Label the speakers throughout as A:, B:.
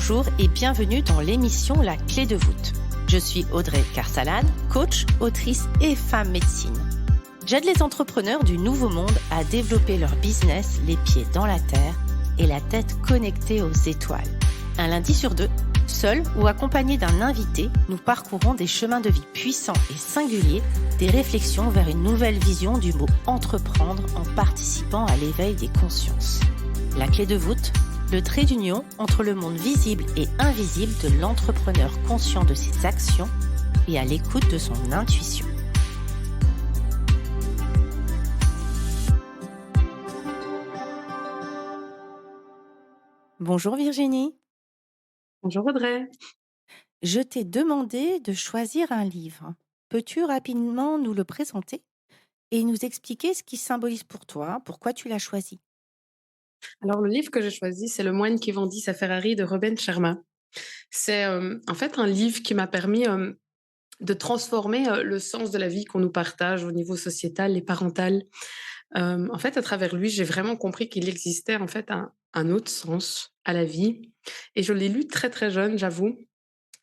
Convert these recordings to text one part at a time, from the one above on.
A: Bonjour et bienvenue dans l'émission La Clé de voûte. Je suis Audrey Carsalade, coach, autrice et femme médecine. J'aide les entrepreneurs du nouveau monde à développer leur business les pieds dans la terre et la tête connectée aux étoiles. Un lundi sur deux, seul ou accompagné d'un invité, nous parcourons des chemins de vie puissants et singuliers, des réflexions vers une nouvelle vision du mot entreprendre en participant à l'éveil des consciences. La clé de voûte, le trait d'union entre le monde visible et invisible de l'entrepreneur conscient de ses actions et à l'écoute de son intuition. Bonjour Virginie.
B: Bonjour Audrey.
A: Je t'ai demandé de choisir un livre. Peux-tu rapidement nous le présenter et nous expliquer ce qu'il symbolise pour toi, pourquoi tu l'as choisi?
B: Alors le livre que j'ai choisi, c'est Le moine qui vendit sa Ferrari de Robin Sharma. C'est en fait un livre qui m'a permis de transformer le sens de la vie qu'on nous partage au niveau sociétal et parental. En fait, à travers lui, j'ai vraiment compris qu'il existait en fait un autre sens à la vie. Et je l'ai lu très très jeune, j'avoue.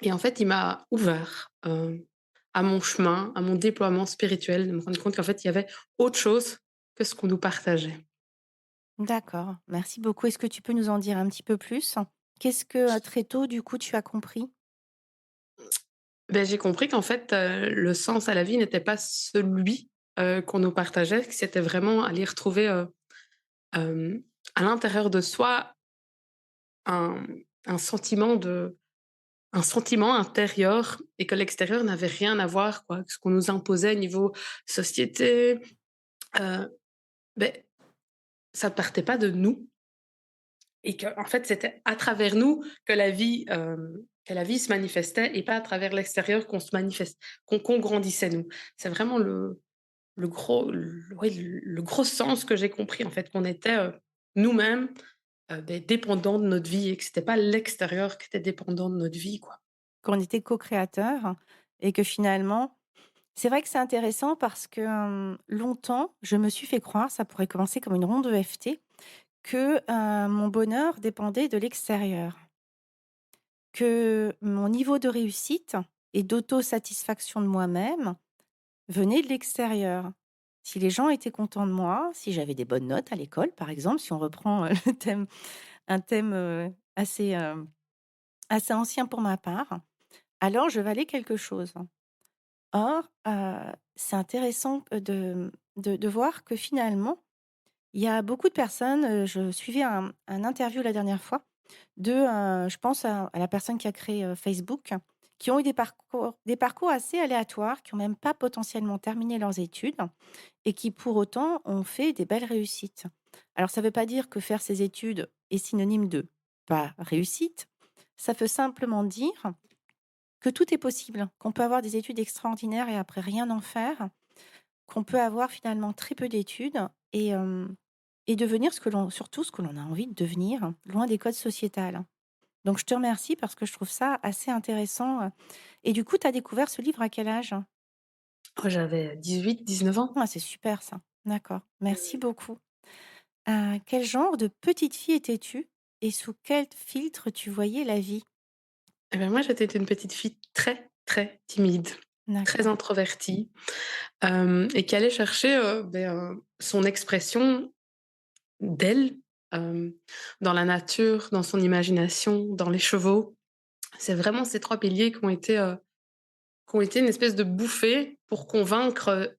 B: Et en fait, il m'a ouvert à mon chemin, à mon déploiement spirituel, de me rendre compte qu'en fait, il y avait autre chose que ce qu'on nous partageait.
A: D'accord, merci beaucoup. Est-ce que tu peux nous en dire un petit peu plus? Qu'est-ce que très tôt, du coup, tu as compris?
B: Ben j'ai compris qu'en fait, le sens à la vie n'était pas celui, qu'on nous partageait, que c'était vraiment aller retrouver, hem, à l'intérieur de soi un un sentiment de un sentiment intérieur et que l'extérieur n'avait rien à voir quoi, que ce qu'on nous imposait niveau société, heu, beh, ça partait pas de nous et qu'en fait, c'était à travers nous que la vie se manifestait et pas à travers l'extérieur qu'on se manifeste qu'on grandissait nous. C'est vraiment le gros sens que j'ai compris en fait, qu'on était, nous-mêmes, dépendants de notre vie et que c'était pas l'extérieur qui était dépendant de notre vie, quoi.
A: Qu'on était co-créateurs et que finalement c'est vrai que c'est intéressant parce que, longtemps, je me suis fait croire, ça pourrait commencer comme une ronde EFT, que, mon bonheur dépendait de l'extérieur. Que mon niveau de réussite et d'autosatisfaction de moi-même venait de l'extérieur. Si les gens étaient contents de moi, si j'avais des bonnes notes à l'école, par exemple, si on reprend, le thème un thème, assez ancien pour ma part, alors je valais quelque chose. Or, c'est intéressant, de voir que finalement, il y a beaucoup de personnes, je suivais un interview la dernière fois de, je pense à la personne qui a créé, Facebook, qui ont eu des parcours assez aléatoires, qui ont même pas potentiellement terminé leurs études et qui pour autant ont fait des belles réussites. Alors ça ne veut pas dire que faire ses études est synonyme de pas réussite, ça veut simplement dire que tout est possible, qu'on peut avoir des études extraordinaires et après rien en faire, qu'on peut avoir finalement très peu d'études et devenir surtout ce que l'on a envie de devenir, loin des codes sociétals. Donc je te remercie parce que je trouve ça assez intéressant, et du coup, tu as découvert ce livre à quel âge?
B: Oh, j'avais 18, 19 ans.
A: Ah, c'est super ça. D'accord, merci beaucoup. Quel genre de petite fille étais-tu et sous quel filtre tu voyais la vie?
B: Et ben moi, j'étais une petite fille très, très timide, très
A: D'accord.
B: introvertie, et qui allait chercher, son expression d'elle, hem, dans la nature, dans son imagination, dans les chevaux. C'est vraiment ces 3 piliers qui ont été une espèce de bouffée pour convaincre,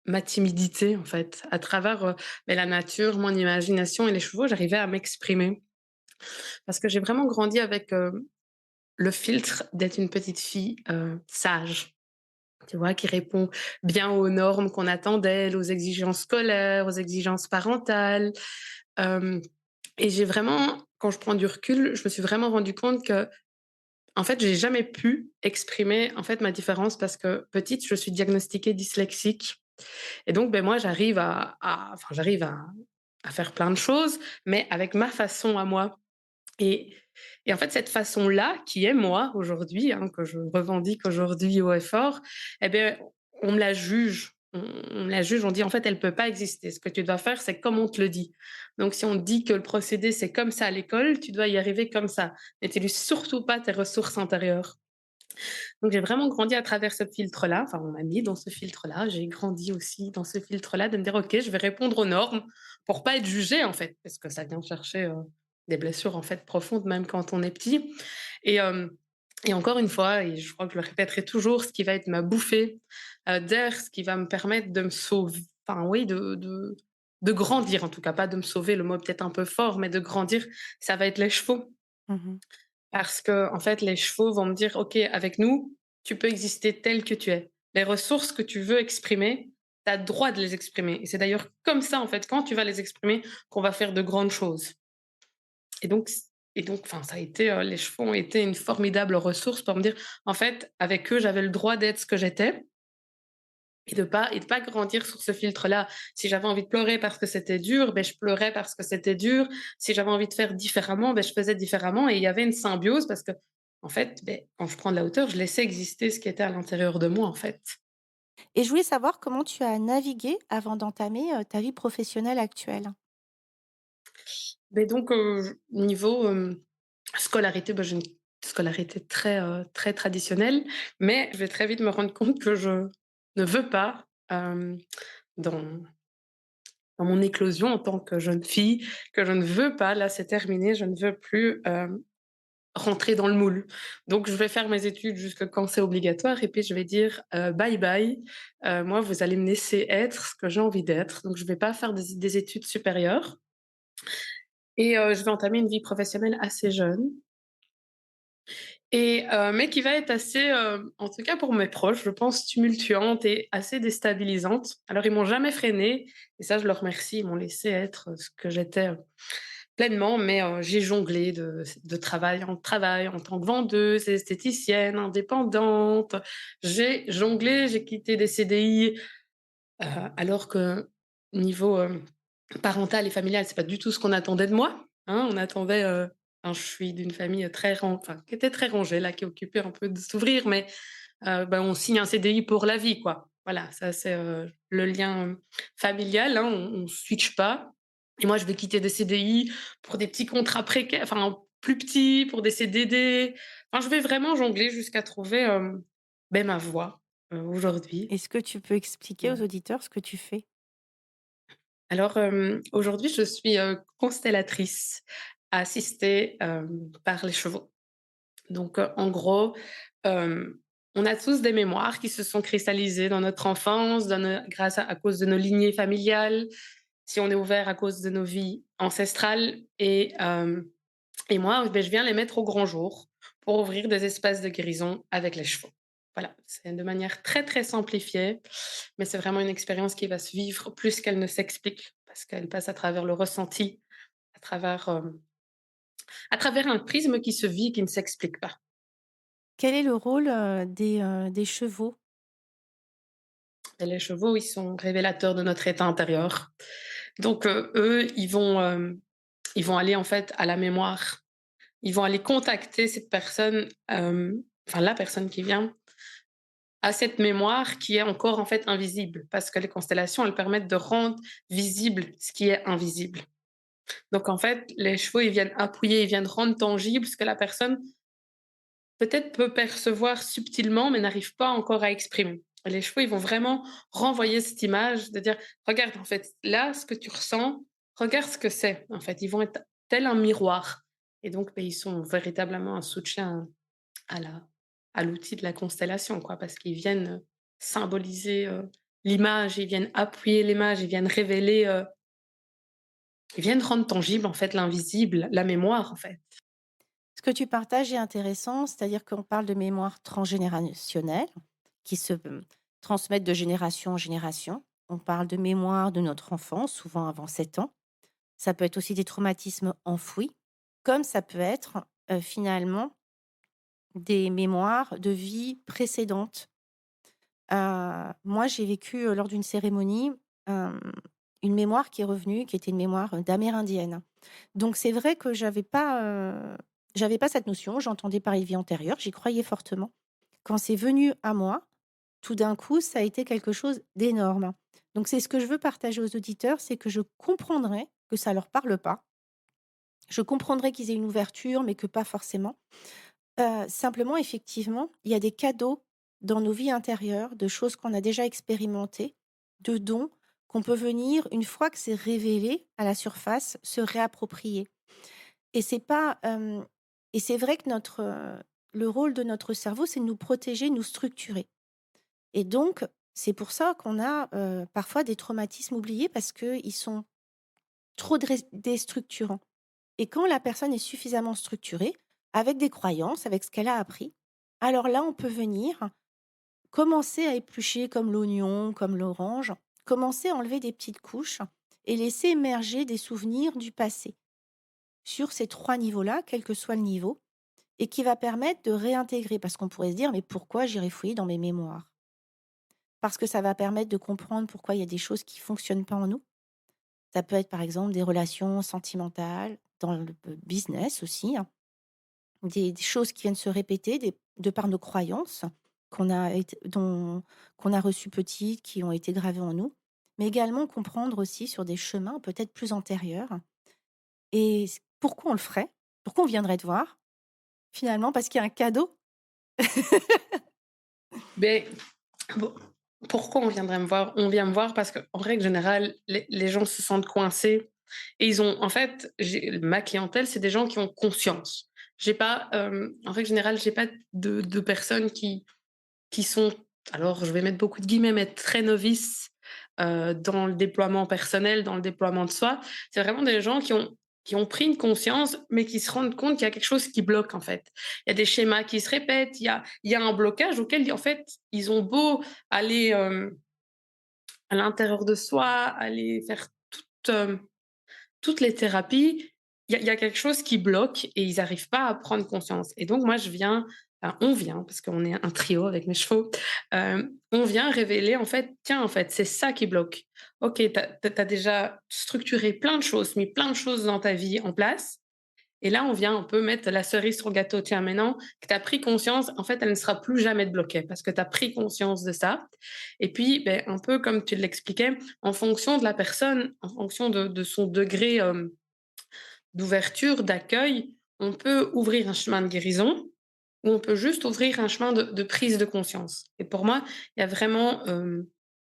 B: ma timidité, en fait. À travers, la nature, mon imagination et les chevaux, j'arrivais à m'exprimer. Parce que j'ai vraiment grandi avec, le filtre d'être une petite fille, sage, tu vois? Qui répond bien aux normes qu'on attend d'elle, aux exigences scolaires, aux exigences parentales. Hem Et j'ai vraiment quand je prends du recul, je me suis vraiment rendu compte que en fait, j'ai jamais pu exprimer, en fait, ma différence parce que petite, je suis diagnostiquée dyslexique et donc moi, j'arrive à faire plein de choses, mais avec ma façon à moi et en fait, cette façon-là, qui est moi aujourd'hui, hein, que je revendique aujourd'hui haut et fort, eh beh, on me la juge. on la juge, on dit: «En fait, elle peut pas exister. Ce que tu dois faire, c'est comme on te le dit». Donc si on te dit que le procédé, c'est comme ça à l'école, tu dois y arriver comme ça. N'utilise surtout pas tes ressources intérieures. Donc j'ai vraiment grandi à travers ce filtre-là, enfin on m'a mis dans ce filtre-là, j'ai grandi aussi dans ce filtre-là de me dire: «OK, je vais répondre aux normes pour pas être jugée en fait», parce que ça vient chercher, des blessures en fait profondes même quand on est petit et hem et encore une fois et je crois que je le répéterai toujours, ce qui va être ma bouffée, d'air, ce qui va me permettre de me sauver, enfin oui de grandir en tout cas, pas de me sauver, le mot est peut-être un peu fort, mais de grandir, ça va être les chevaux.
A: Mmh.
B: Parce que en fait, les chevaux vont me dire: «OK, avec nous, tu peux exister tel que tu es. Les ressources que tu veux exprimer, tu as le droit de les exprimer» et c'est d'ailleurs comme ça, en fait, quand tu vas les exprimer, qu'on va faire de grandes choses et donc enfin, ça a été, les chevaux ont été une formidable ressource pour me dire: «En fait, avec eux, j'avais le droit d'être ce que j'étais et de pas grandir sur ce filtre-là. Si j'avais envie de pleurer parce que c'était dur, ben je pleurais parce que c'était dur. Si j'avais envie de faire différemment, ben je faisais différemment et il y avait une symbiose parce que en fait, beh, quand je prends de la hauteur, je laissais exister ce qui était à l'intérieur de moi, en fait.
A: Et je voulais savoir comment tu as navigué avant d'entamer, ta vie professionnelle actuelle?
B: Mais donc, niveau, scolarité, bah, j'ai une scolarité très, très traditionnelle, mais je vais très vite me rendre compte que je ne veux pas, dans dans mon éclosion en tant que jeune fille, que je ne veux pas, là c'est terminé, je ne veux plus, rentrer dans le moule. Donc je vais faire mes études jusque quand c'est obligatoire et puis je vais dire, bye bye, moi vous allez me laisser être ce que j'ai envie d'être. Donc je vais pas faire des études supérieures et je vais entamer une vie professionnelle assez jeune et mais qui va être assez, en tout cas pour mes proches, je pense tumultuante et assez déstabilisante. Alors ils m'ont jamais freinée et ça je leur remercie, ils m'ont laissé être, ce que j'étais, pleinement, mais j'ai jonglé de travail en travail en tant que vendeuse, esthéticienne, indépendante. J'ai jonglé, j'ai quitté des CDI, heu, alors que niveau, parental et familial, c'est pas du tout ce qu'on attendait de moi, hein. On attendait, enfin, je suis d'une famille, très enfin, qui était très rangée, là, qui est occupée un peu de s'ouvrir, mais bah, on signe un CDI pour la vie, quoi. Voilà, ça c'est, le lien, familial, hein, on switch pas et moi je vais quitter des CDI pour des petits contrats précaires, enfin plus petits, pour des CDD. Enfin, je vais vraiment jongler jusqu'à trouver, beh, ma voie, aujourd'hui.
A: Est-ce que tu peux expliquer aux
B: Voilà.
A: auditeurs ce que tu fais?
B: Alors, aujourd'hui je suis, constellatrice assistée, par les chevaux. Donc, en gros, hem, on a tous des mémoires qui se sont cristallisées dans notre enfance, dans no grâce à cause de nos lignées familiales, si on est ouvert à cause de nos vies ancestrales et moi, beh, je viens les mettre au grand jour pour ouvrir des espaces de guérison avec les chevaux. Voilà, c'est de manière très, très simplifiée, mais c'est vraiment une expérience qui va se vivre plus qu'elle ne s'explique parce qu'elle passe à travers le ressenti, à travers un prisme qui se vit et qui ne s'explique pas.
A: Quel est le rôle, des chevaux?
B: Et les chevaux, ils sont révélateurs de notre état intérieur. Donc, eux, ils vont aller en fait à la mémoire. Ils vont aller contacter cette personne, enfin la personne qui vient, à cette mémoire qui est encore en fait invisible. Parce que les constellations, elles permettent de rendre visible ce qui est invisible. Donc en fait, les chevaux, ils viennent appuyer, ils viennent rendre tangible ce que la personne peut-être peut percevoir subtilement, mais n'arrive pas encore à exprimer. Les chevaux, ils vont vraiment renvoyer cette image de dire: «Regarde, en fait, là, ce que tu ressens, regarde ce que c'est». En fait, ils vont être tel un miroir et donc beh, ils sont véritablement un soutien à la à l'outil de la constellation, quoi, parce qu'ils viennent, symboliser, l'image, ils viennent appuyer l'image, ils viennent révéler, ils viennent rendre tangible, en fait, l'invisible, la mémoire, en fait.
A: Ce que tu partages est intéressant, c'est-à-dire qu'on parle de mémoire transgénérationnelle qui se, transmettent de génération en génération. On parle de mémoire de notre enfance, souvent avant 7 ans. Ça peut être aussi des traumatismes enfouis, comme ça peut être, finalement des mémoires de vies précédentes. Moi, j'ai vécu, lors d'une cérémonie, hem, une mémoire qui est revenue, qui était une mémoire, d'amérindienne. Donc c'est vrai que j'avais pas cette notion, j'entendais parler de vie antérieure, j'y croyais fortement. Quand c'est venu à moi, tout d'un coup, ça a été quelque chose d'énorme. Donc c'est ce que je veux partager aux auditeurs, c'est que je comprendrais que ça leur parle pas. Je comprendrais qu'ils aient une ouverture, mais que pas forcément. Simplement, effectivement, il y a des cadeaux dans nos vies intérieures, de choses qu'on a déjà expérimentées, de dons qu'on peut venir, une fois que c'est révélé à la surface, se réapproprier. Et c'est pas, et c'est vrai que le rôle de notre cerveau, c'est de nous protéger, nous structurer. Et donc, c'est pour ça qu'on a, parfois des traumatismes oubliés parce qu'ils sont trop déstructurants. Et quand la personne est suffisamment structurée, avec des croyances, avec ce qu'elle a appris, alors là, on peut venir commencer à éplucher comme l'oignon, comme l'orange, commencer à enlever des petites couches et laisser émerger des souvenirs du passé sur ces 3 niveaux-là, quel que soit le niveau, et qui va permettre de réintégrer. Parce qu'on pourrait se dire, mais pourquoi j'irais fouiller dans mes mémoires? Parce que ça va permettre de comprendre pourquoi il y a des choses qui fonctionnent pas en nous. Ça peut être par exemple des relations sentimentales, dans le business aussi, hein. Des choses qui viennent se répéter de par nos croyances qu'on a reçues petites, qui ont été gravées en nous, mais également comprendre aussi sur des chemins peut-être plus antérieurs et pourquoi on le ferait? Pourquoi on viendrait te voir? Finalement, parce qu'il y a un cadeau.
B: Beh, bon, pourquoi on viendrait me voir? On vient me voir parce qu'en règle générale, les gens se sentent coincés et ils ont en fait, ma clientèle, c'est des gens qui ont conscience. J'ai pas, en règle générale, j'ai pas de personnes qui sont, alors je vais mettre beaucoup de guillemets, mais très novices, dans le déploiement personnel, dans le déploiement de soi. C'est vraiment des gens qui ont pris une conscience, mais qui se rendent compte qu'il y a quelque chose qui bloque, en fait. Il y a des schémas qui se répètent, il y a un blocage auquel, en fait, ils ont beau aller, à l'intérieur de soi, aller faire toutes les thérapies, il y a quelque chose qui bloque et ils n'arrivent pas à prendre conscience. Et donc moi, on vient, parce qu'on est un trio avec mes chevaux, on vient révéler, en fait, tiens, en fait, c'est ça qui bloque. Ok, tu as déjà structuré plein de choses, mis plein de choses dans ta vie en place. Et là, on vient un peu mettre la cerise sur le gâteau. Tiens, maintenant que tu as pris conscience, en fait, elle ne sera plus jamais bloquée parce que tu as pris conscience de ça. Et puis, ben, un peu comme tu l'expliquais, en fonction de la personne, en fonction de son degré d'ouverture, d'accueil, on peut ouvrir un chemin de guérison ou on peut juste ouvrir un chemin de prise de conscience. Et pour moi, il y a vraiment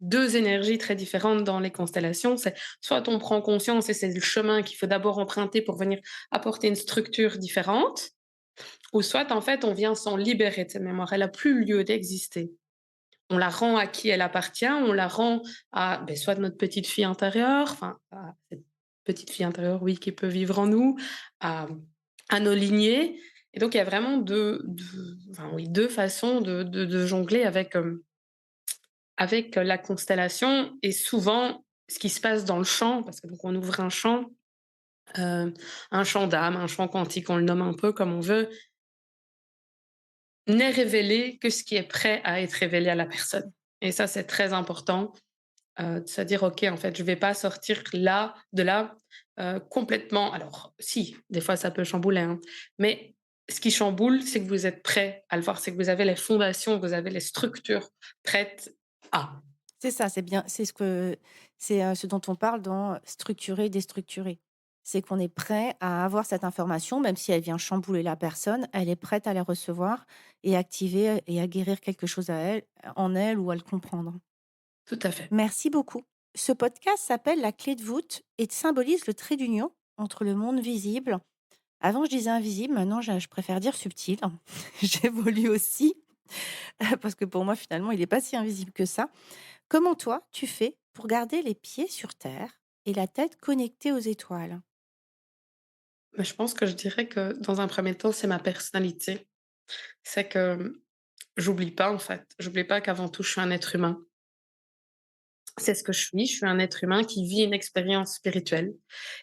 B: deux énergies très différentes dans les constellations. C'est soit on prend conscience et c'est le chemin qu'il faut d'abord emprunter pour venir apporter une structure différente, ou soit en fait on vient s'en libérer de cette mémoire. Elle n'a plus lieu d'exister. On la rend à qui elle appartient, on la rend à ben, soit notre petite fille intérieure, enfin à cette petite fille intérieure, oui, qui peut vivre en nous, à, à nos lignées. Et donc il y a vraiment enfin, oui, deux façons de jongler avec la constellation et souvent ce qui se passe dans le champ, parce que donc on ouvre un champ d'âme, un champ quantique, on le nomme un peu comme on veut, n'est révélé que ce qui est prêt à être révélé à la personne. Et ça, c'est très important. De se dire: «OK, en fait, je vais pas sortir là, complètement». Alors si, des fois ça peut chambouler, hein, mais ce qui chamboule, c'est que vous êtes prêt à le voir, c'est que vous avez les fondations, vous avez les structures prêtes à.
A: C'est ça, c'est bien, ce dont on parle dans structurer, déstructurer. C'est qu'on est prêt à avoir cette information, même si elle vient chambouler la personne, elle est prête à la recevoir et activer et à guérir quelque chose en elle ou à le comprendre.
B: Tout à fait.
A: Merci beaucoup. Ce podcast s'appelle La clé de voûte et symbolise le trait d'union entre le monde visible. Avant, je disais invisible, maintenant, je préfère dire subtil. J'évolue aussi, parce que pour moi, finalement, il n'est pas si invisible que ça. Comment toi, tu fais pour garder les pieds sur terre et la tête connectée aux étoiles?
B: Mais je pense que je dirais que dans un premier temps, c'est ma personnalité. C'est que j'oublie pas, en fait. J'oublie pas qu'avant tout, je suis un être humain. C'est ce que je suis un être humain qui vit une expérience spirituelle.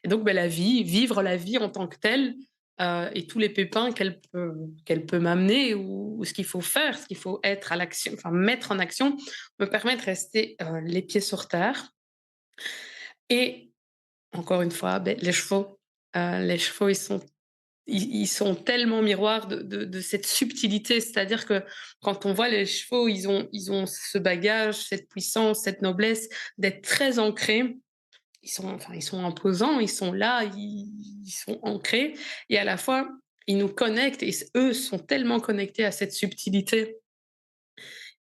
B: Et donc, ben, vivre la vie en tant que telle, et tous les pépins qu'elle peut m'amener ou ce qu'il faut faire, ce qu'il faut être à l'action, enfin mettre en action, me permet de rester les pieds sur terre. Et encore une fois, ben, les chevaux, ils sont ils sont tellement miroirs de cette subtilité. C'est-à-dire que quand on voit les chevaux, ils ont ce bagage, cette puissance, cette noblesse d'être très ancrés. Ils sont imposants, ils sont là, ils sont ancrés et à la fois, ils nous connectent et eux sont tellement connectés à cette subtilité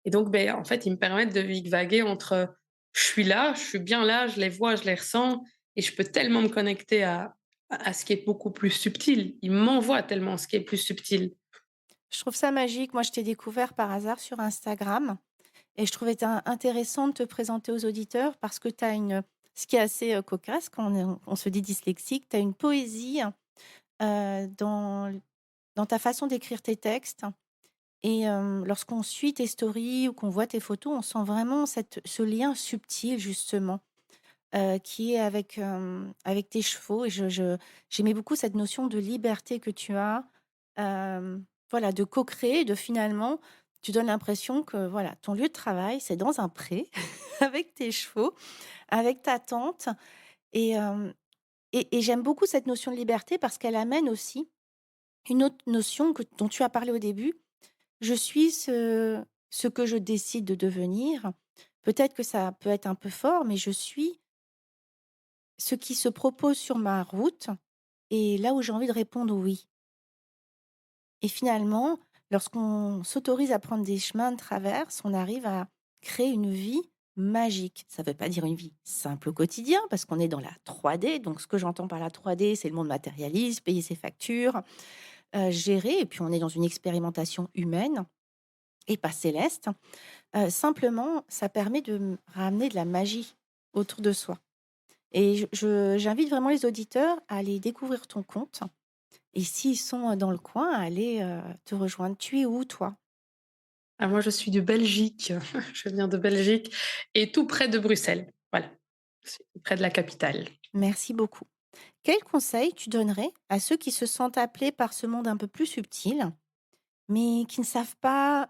B: et donc en fait, ils me permettent de vaguer entre je suis là, je suis bien là, je les vois, je les ressens et je peux tellement me connecter à ce qui est beaucoup plus subtil. Ils m'envoient tellement ce qui est plus subtil.
A: Je trouve ça magique. Moi, je t'ai découvert par hasard sur Instagram et je trouvais ça intéressant de te présenter aux auditeurs parce que tu as une ce qui est assez, cocasse quand on se dit dyslexique, tu as une poésie, dans ta façon d'écrire tes textes et lorsqu'on suit tes stories ou qu'on voit tes photos, on sent vraiment ce lien subtil justement, qui est avec tes chevaux et j'aimais beaucoup cette notion de liberté que tu as, voilà, de co-créer, de finalement tu donnes l'impression que, voilà, ton lieu de travail, c'est dans un pré avec tes chevaux, avec ta tante et j'aime beaucoup cette notion de liberté parce qu'elle amène aussi une autre notion dont tu as parlé au début. Je suis ce que je décide de devenir. Peut-être que ça peut être un peu fort, mais je suis ce qui se propose sur ma route et là où j'ai envie de répondre oui. Et finalement, lorsqu'on s'autorise à prendre des chemins de traverse, on arrive à créer une vie magique. Ça ne veut pas dire une vie simple au quotidien, parce qu'on est dans la 3D. Donc, ce que j'entends par la 3D, c'est le monde matérialiste, payer ses factures, gérer. Et puis, on est dans une expérimentation humaine et pas céleste. Simplement, ça permet de ramener de la magie autour de soi. Et j'invite vraiment les auditeurs à aller découvrir ton compte et s'ils sont, dans le coin, à aller, te rejoindre. Tu es où toi?
B: Ah moi je suis de Belgique, je viens de Belgique et tout près de Bruxelles. Voilà, je suis près de la capitale.
A: Merci beaucoup. Quel conseil tu donnerais à ceux qui se sentent appelés par ce monde un peu plus subtil, mais qui ne savent pas,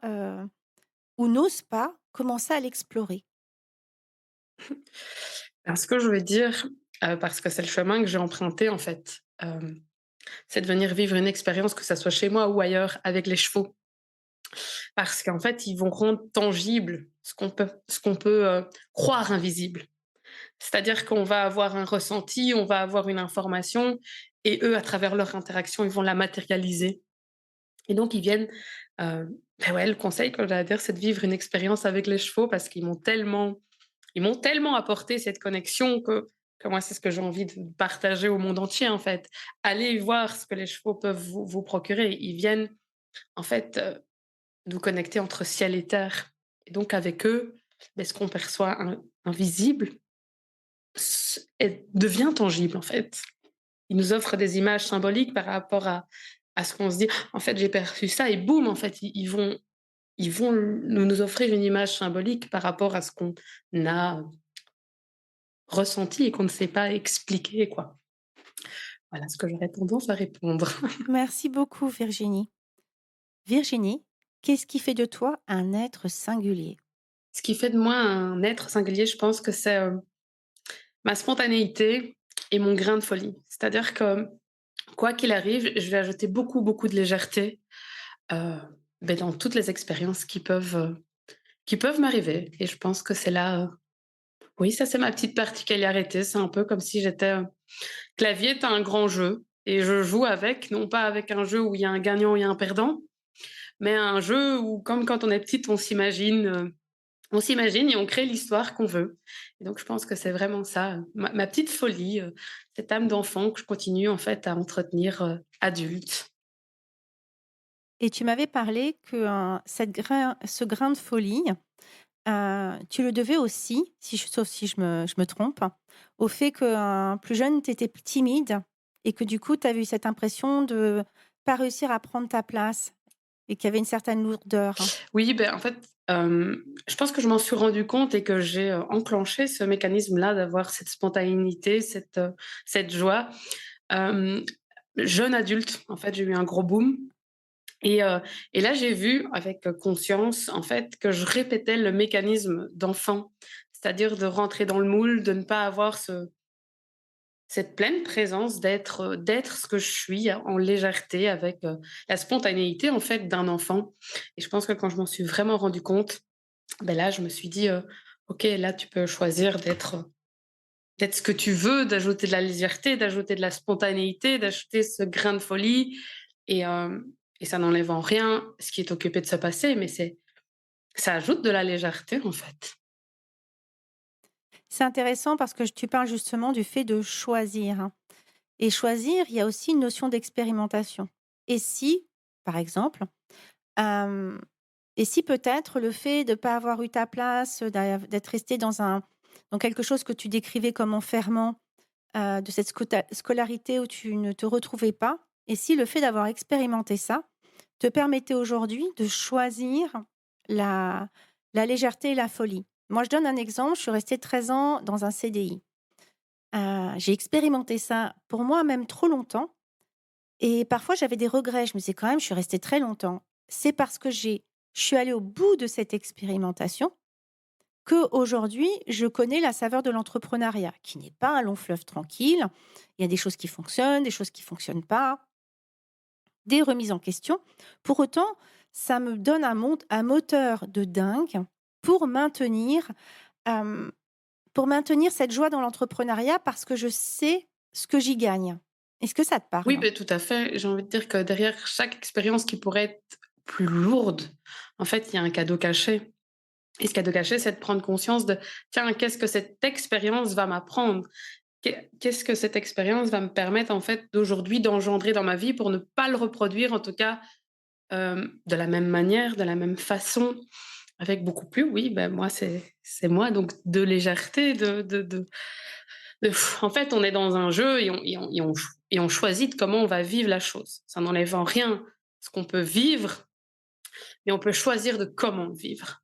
A: ou n'osent pas commencer à l'explorer?
B: Alors ce que je veux dire, parce que c'est le chemin que j'ai emprunté en fait, c'est de venir vivre une expérience, que ça soit chez moi ou ailleurs, avec les chevaux. Parce qu'en fait, ils vont rendre tangible ce qu'on peut croire invisible. C'est-à-dire qu'on va avoir un ressenti, on va avoir une information et eux, à travers leur interaction, ils vont la matérialiser et donc ils viennent, ouais, le conseil que j'ai à dire, c'est de vivre une expérience avec les chevaux parce qu'ils m'ont tellement apporté cette connexion que moi, c'est ce que j'ai envie de partager au monde entier, en fait. Allez voir ce que les chevaux peuvent vous procurer. Ils viennent, en fait, nous connecter entre ciel et terre. Et donc, avec eux, ce qu'on perçoit invisible devient tangible, en fait. Ils nous offrent des images symboliques par rapport à ce qu'on se dit. En fait, j'ai perçu ça et boum, en fait, ils vont nous offrir une image symbolique par rapport à ce qu'on a ressenti et qu'on ne sait pas expliquer, quoi. Voilà ce que j'aurais tendance à répondre.
A: Merci beaucoup Virginie. Virginie, qu'est-ce qui fait de toi un être singulier?
B: Ce qui fait de moi un être singulier, je pense que c'est, ma spontanéité et mon grain de folie. C'est-à-dire que, quoi qu'il arrive, je vais ajouter beaucoup, beaucoup de légèreté, heu, dans toutes les expériences qui peuvent m'arriver et je pense que c'est là, oui, ça c'est ma petite particularité. C'est un peu comme si j'étais, clavier est un grand jeu et je joue avec, non pas avec un jeu où il y a un gagnant et un perdant, mais un jeu où, comme quand on est petite, on s'imagine et on crée l'histoire qu'on veut. Et donc je pense que c'est vraiment ça, ma petite folie, cette âme d'enfant que je continue en fait à entretenir, adulte.
A: Et tu m'avais parlé que, ce grain de folie, tu le devais aussi, sauf si je me trompe, au fait que, plus jeune, tu étais plus timide et que du coup, tu avais eu cette impression de pas réussir à prendre ta place et qu'il y avait une certaine lourdeur.
B: Oui, en fait, je pense que je m'en suis rendu compte et que j'ai, enclenché ce mécanisme-là d'avoir cette spontanéité, cette joie. Hem, Jeune adulte, en fait, j'ai eu un gros boom et là, j'ai vu avec, conscience, en fait, que je répétais le mécanisme d'enfant. C'est-à-dire de rentrer dans le moule, de ne pas avoir cette pleine présence d'être ce que je suis en légèreté avec, la spontanéité en fait d'un enfant et je pense que quand je m'en suis vraiment rendu compte, ben là je me suis dit, «OK, là tu peux choisir d'être ce que tu veux, d'ajouter de la légèreté, d'ajouter de la spontanéité, d'ajouter ce grain de folie et ça n'enlève en rien ce qui est occupé de se passer, mais ça ajoute de la légèreté en fait».
A: C'est intéressant parce que tu parles justement du fait de choisir, hein. Et choisir, il y a aussi une notion d'expérimentation. Et si, par exemple, hem, et si peut-être le fait de ne pas avoir eu ta place, d'être resté dans quelque chose que tu décrivais comme enfermant, de cette scolarité où tu ne te retrouvais pas, et si le fait d'avoir expérimenté ça te permettait aujourd'hui de choisir la la légèreté et la folie? Moi, je donne un exemple, je suis restée 13 ans dans un CDI. J'ai expérimenté ça pour moi même trop longtemps et parfois j'avais des regrets. Je me disais: «Quand même, je suis restée très longtemps». C'est parce que je suis allée au bout de cette expérimentation qu'aujourd'hui, je connais la saveur de l'entrepreneuriat, qui n'est pas un long fleuve tranquille. Il y a des choses qui fonctionnent, des choses qui fonctionnent pas, des remises en question. Pour autant, ça me donne un moteur de dingue pour maintenir, hem, pour maintenir cette joie dans l'entrepreneuriat parce que je sais ce que j'y gagne. Est-ce que ça te
B: Oui,
A: parle?
B: beh, tout à fait. J'ai envie de dire que derrière chaque expérience qui pourrait être plus lourde, en fait, il y a un cadeau caché. Et ce cadeau caché, c'est de prendre conscience de: «Tiens, qu'est-ce que cette expérience va m'apprendre? Qu'est-ce que cette expérience va me permettre, en fait, d'aujourd'hui d'engendrer dans ma vie pour ne pas le reproduire, en tout cas, de la même manière, de la même façon, avec beaucoup plus» oui, ben, moi, c'est moi, donc de légèreté, en fait, on est dans un jeu et on choisit de comment on va vivre la chose. Ça n'enlève en rien ce qu'on peut vivre, mais on peut choisir de comment le vivre.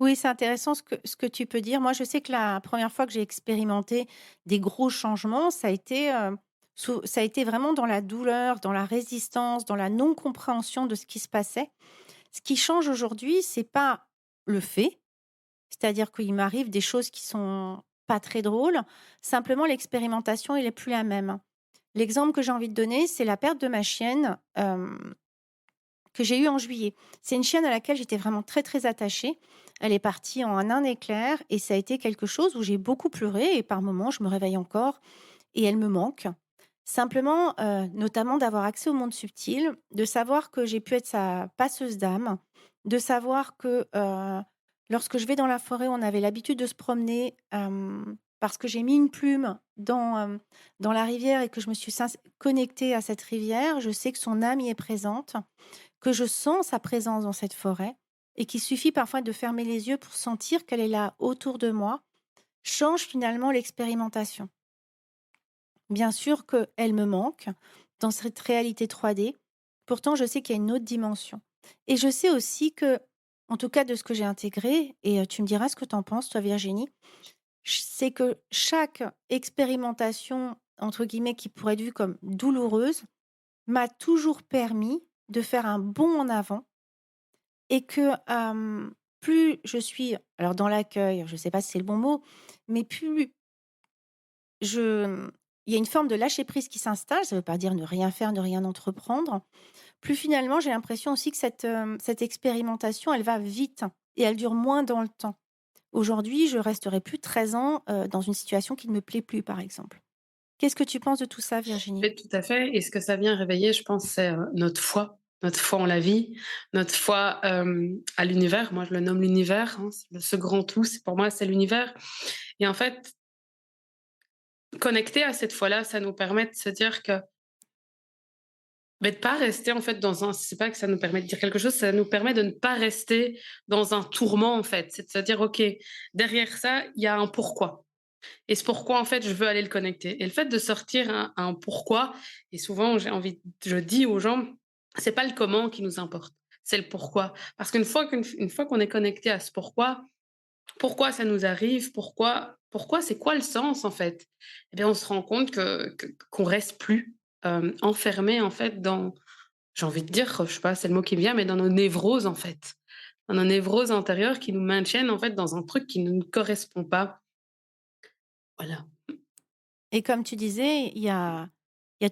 A: Oui, c'est intéressant ce que tu peux dire. Moi, je sais que la première fois que j'ai expérimenté des gros changements, ça a été vraiment dans la douleur, dans la résistance, dans la non-compréhension de ce qui se passait. Ce qui change aujourd'hui, c'est pas le fait, c'est-à-dire qu'il m'arrive des choses qui sont pas très drôles, simplement l'expérimentation, elle est plus la même. L'exemple que j'ai envie de donner, c'est la perte de ma chienne, que j'ai eue en juillet. C'est une chienne à laquelle j'étais vraiment très, très attachée. Elle est partie en un éclair et ça a été quelque chose où j'ai beaucoup pleuré et par moments, je me réveille encore et elle me manque. Simplement, notamment d'avoir accès au monde subtil, de savoir que j'ai pu être sa passeuse d'âme, de savoir que, lorsque je vais dans la forêt, on avait l'habitude de se promener, parce que j'ai mis une plume dans la rivière et que je me suis connectée à cette rivière. Je sais que son âme y est présente, que je sens sa présence dans cette forêt et qu'il suffit parfois de fermer les yeux pour sentir qu'elle est là autour de moi, change finalement l'expérimentation. Bien sûr qu'elle me manque dans cette réalité 3D. Pourtant, je sais qu'il y a une autre dimension. Et je sais aussi que, en tout cas de ce que j'ai intégré, et tu me diras ce que tu en penses, toi Virginie, c'est que chaque expérimentation, entre guillemets, qui pourrait être vue comme douloureuse, m'a toujours permis de faire un bond en avant et que, plus je suis alors dans l'accueil, je ne sais pas si c'est le bon mot, mais plus je il y a une forme de lâcher prise qui s'installe, ça ne veut pas dire ne rien faire, ne rien entreprendre. Plus finalement, j'ai l'impression aussi que cette expérimentation, elle va vite et elle dure moins dans le temps. Aujourd'hui, je resterai plus 13 ans, dans une situation qui ne me plaît plus, par exemple. Qu'est-ce que tu penses de tout ça, Virginie?
B: Oui, tout à fait et ce que ça vient réveiller, je pense, c'est, notre foi en la vie, notre foi, à l'univers. Moi, je le nomme l'univers, hein, c'est ce grand tout, c'est pour moi, c'est l'univers et en fait, connecter à cette foi-là, ça nous permet de se dire que mais de pas rester en fait dans un c'est pas que ça nous permet de dire quelque chose, ça nous permet de ne pas rester dans un tourment en fait. C'est de se dire: «OK, derrière ça, il y a un pourquoi» et ce pourquoi en fait, je veux aller le connecter et le fait de sortir un pourquoi et souvent je dis aux gens: «C'est pas le comment qui nous importe, c'est le pourquoi». Parce une fois qu'on est connecté à ce pourquoi ça nous arrive, pourquoi c'est quoi le sens en fait? Et bien on se rend compte qu'on reste plus, enfermé en fait dans j'ai envie de dire, je sais pas, c'est le mot qui me vient, mais dans nos névroses, en fait. Dans nos névroses intérieures qui nous maintiennent, en fait, dans un truc qui ne nous correspond pas. Voilà.
A: Et comme tu disais, il y a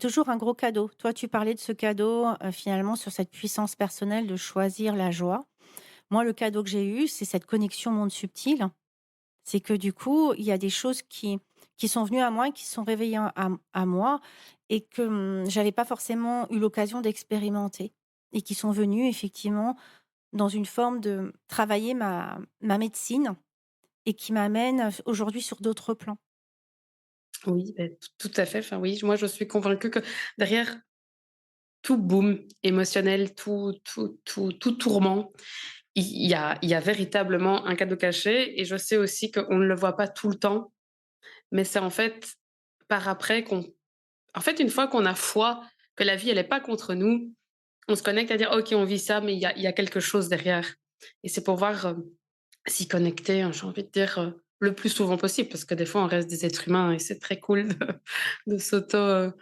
A: toujours un gros cadeau. Toi, tu parlais de ce cadeau, finalement, sur cette puissance personnelle de choisir la joie. Moi, le cadeau que j'ai eu, c'est cette connexion monde subtil. C'est que du coup, il y a des choses qui sont venues à moi, qui sont réveillées à moi et que j'avais pas forcément eu l'occasion d'expérimenter et qui sont venues effectivement dans une forme de travailler ma médecine et qui m'amènent aujourd'hui sur d'autres plans.
B: Oui, tout à fait. Enfin, oui, moi, je suis convaincue que derrière tout boom émotionnel, tout tourment, il y a véritablement un cadeau caché et je sais aussi qu'on ne le voit pas tout le temps, mais c'est en fait par après une fois qu'on a foi que la vie, elle est pas contre nous, on se connecte à dire: «OK, on vit ça, mais il y a quelque chose derrière» et c'est pouvoir, s'y connecter, j'ai envie de dire, le plus souvent possible parce que des fois, on reste des êtres humains et c'est très cool de s'auto,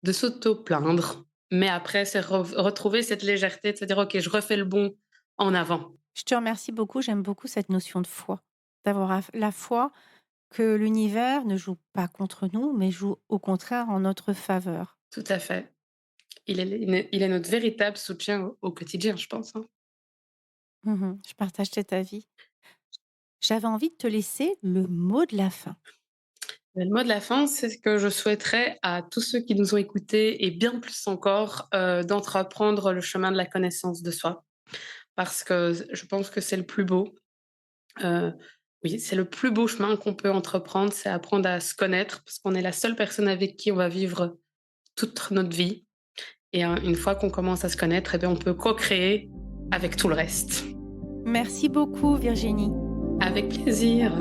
B: de s'auto-plaindre. Mais après, c'est retrouver cette légèreté de se dire: «OK, je refais le bond en avant».
A: Je te remercie beaucoup, j'aime beaucoup cette notion de foi. D'avoir la foi que l'univers ne joue pas contre nous, mais joue au contraire en notre faveur.
B: Tout à fait. Il est notre véritable soutien au quotidien, je pense, hein.
A: Je partage cet avis. J'avais envie de te laisser le mot de la fin.
B: Le mot de la fin, c'est ce que je souhaiterais à tous ceux qui nous ont écoutés et bien plus encore, d'entreprendre le chemin de la connaissance de soi. Parce que je pense que c'est le plus beau. Heu, oui, c'est le plus beau chemin qu'on peut entreprendre, c'est apprendre à se connaître parce qu'on est la seule personne avec qui on va vivre toute notre vie et une fois qu'on commence à se connaître et bien, on peut co-créer avec tout le reste.
A: Merci beaucoup Virginie.
B: Avec plaisir.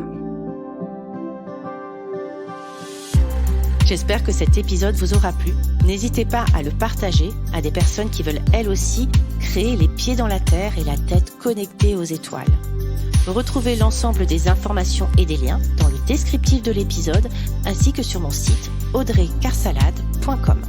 A: J'espère que cet épisode vous aura plu. N'hésitez pas à le partager à des personnes qui veulent elles aussi créer les pieds dans la terre et la tête connectée aux étoiles. Retrouvez l'ensemble des informations et des liens dans le descriptif de l'épisode ainsi que sur mon site audreycarsalade.com.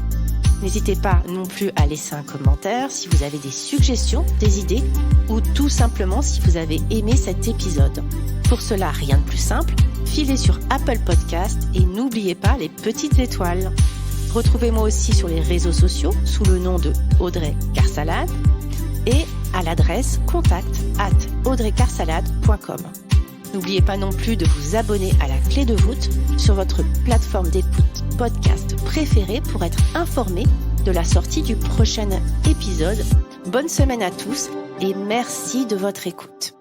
A: N'hésitez pas non plus à laisser un commentaire si vous avez des suggestions, des idées ou tout simplement si vous avez aimé cet épisode. Pour cela, rien de plus simple, filez sur Apple Podcast et n'oubliez pas les petites étoiles. Retrouvez-moi aussi sur les réseaux sociaux sous le nom de Audrey Carsalade et à l'adresse contact@audreycarsalade.com. N'oubliez pas non plus de vous abonner à la clé de voûte sur votre plateforme d'écoute podcast préférée pour être informé de la sortie du prochain épisode. Bonne semaine à tous et merci de votre écoute.